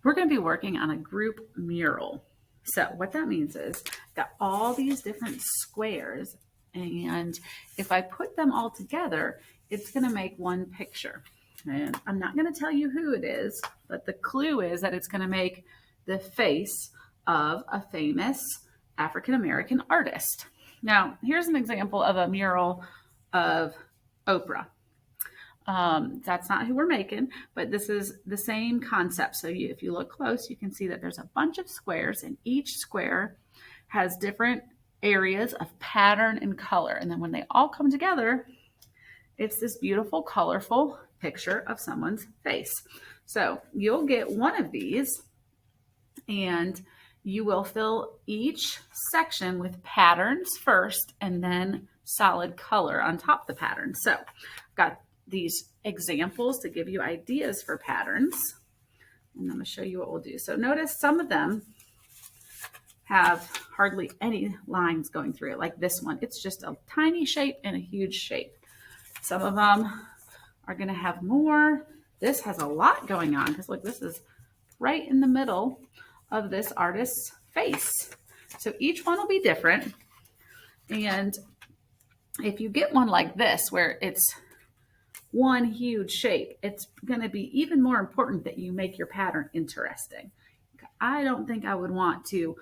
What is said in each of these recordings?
we're going to be working on a group mural. So what that means is got all these different squares, and if I put them all together, it's going to make one picture. And I'm not going to tell you who it is, but the clue is that it's going to make the face of a famous African American artist. Now, here's an example of a mural of Oprah. That's not who we're making, but this is the same concept. So if you look close, you can see that there's a bunch of squares, and each square has different areas of pattern and color. And then when they all come together, it's this beautiful, colorful picture of someone's face. So you'll get one of these, and you will fill each section with patterns first and then solid color on top of the pattern. So I've got these examples to give you ideas for patterns. And I'm going to show you what we'll do. So notice some of them have hardly any lines going through it, like this one. It's just a tiny shape and a huge shape. Some of them are going to have more. This has a lot going on because look, this is right in the middle of this artist's face. So each one will be different. And if you get one like this, where it's one huge shape, it's going to be even more important that you make your pattern interesting. I don't think I would want to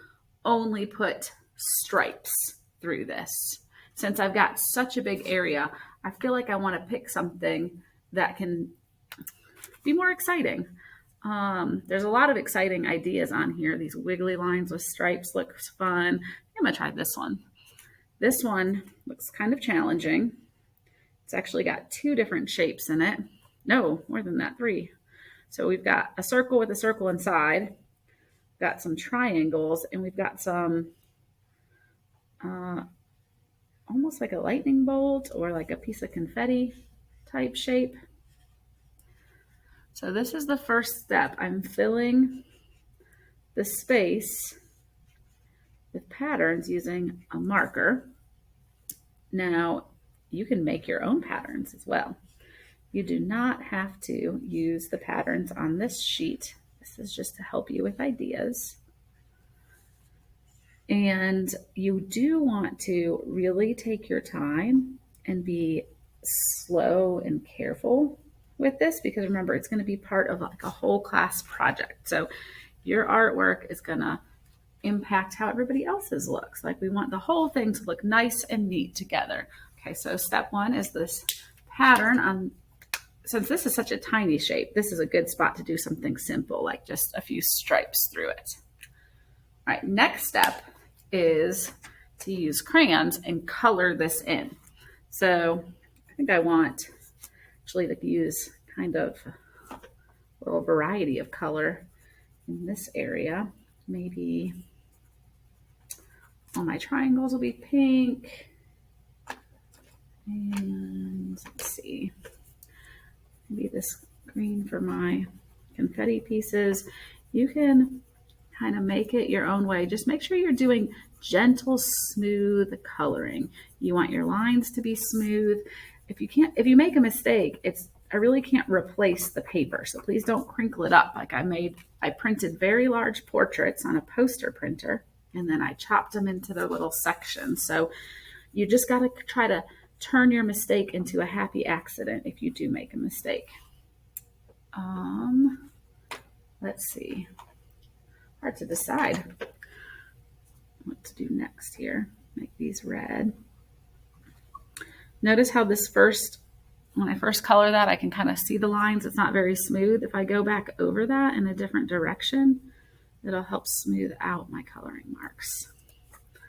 only put stripes through this. Since I've got such a big area, I feel like I want to pick something that can be more exciting. There's a lot of exciting ideas on here. These wiggly lines with stripes looks fun. I'm going to try this one. This one looks kind of challenging. It's actually got two different shapes in it. No, more than that, three. So we've got a circle with a circle inside, got some triangles, and we've got some almost like a lightning bolt or like a piece of confetti type shape. So this is the first step. I'm filling the space with patterns using a marker. Now, you can make your own patterns as well. You do not have to use the patterns on this sheet. This is just to help you with ideas. And you do want to really take your time and be slow and careful with this, because remember, it's going to be part of like a whole class project. So your artwork is going to impact how everybody else's looks. Like we want the whole thing to look nice and neat together. Okay, so step one is this pattern. Since this is such a tiny shape, this is a good spot to do something simple, like just a few stripes through it. All right, next step is to use crayons and color this in. So I think I want actually to use kind of a little variety of color in this area. Maybe all my triangles will be pink. And let's see, maybe this green for my confetti pieces. You can kind of make it your own way. Just make sure you're doing gentle, smooth coloring. You want your lines to be smooth. If you make a mistake, I really can't replace the paper. So please don't crinkle it up. Like I printed very large portraits on a poster printer, and then I chopped them into their little sections. So you just got to try to turn your mistake into a happy accident if you do make a mistake. Let's see. Hard to decide what to do next here. Make these red. Notice how when I first color that, I can kind of see the lines. It's not very smooth. If I go back over that in a different direction, it'll help smooth out my coloring marks. All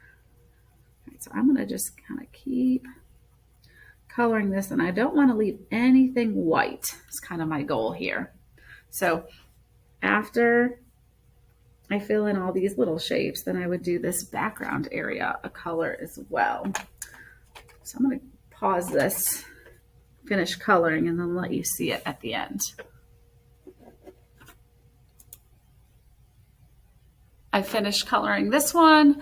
right, so I'm going to just kind of keep coloring this, and I don't want to leave anything white. It's kind of my goal here. So after I fill in all these little shapes, then I would do this background area a color as well. So I'm going to pause this, finish coloring, and then let you see it at the end. I finished coloring this one,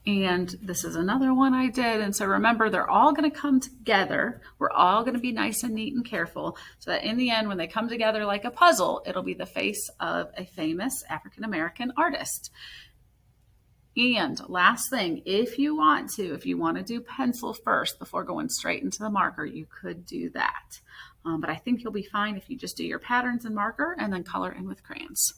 and this is another one I did. And so remember, they're all going to come together. We're all going to be nice and neat and careful so that in the end, when they come together like a puzzle, it'll be the face of a famous African-American artist. And last thing, if you want to do pencil first before going straight into the marker, you could do that. But I think you'll be fine if you just do your patterns and marker and then color in with crayons.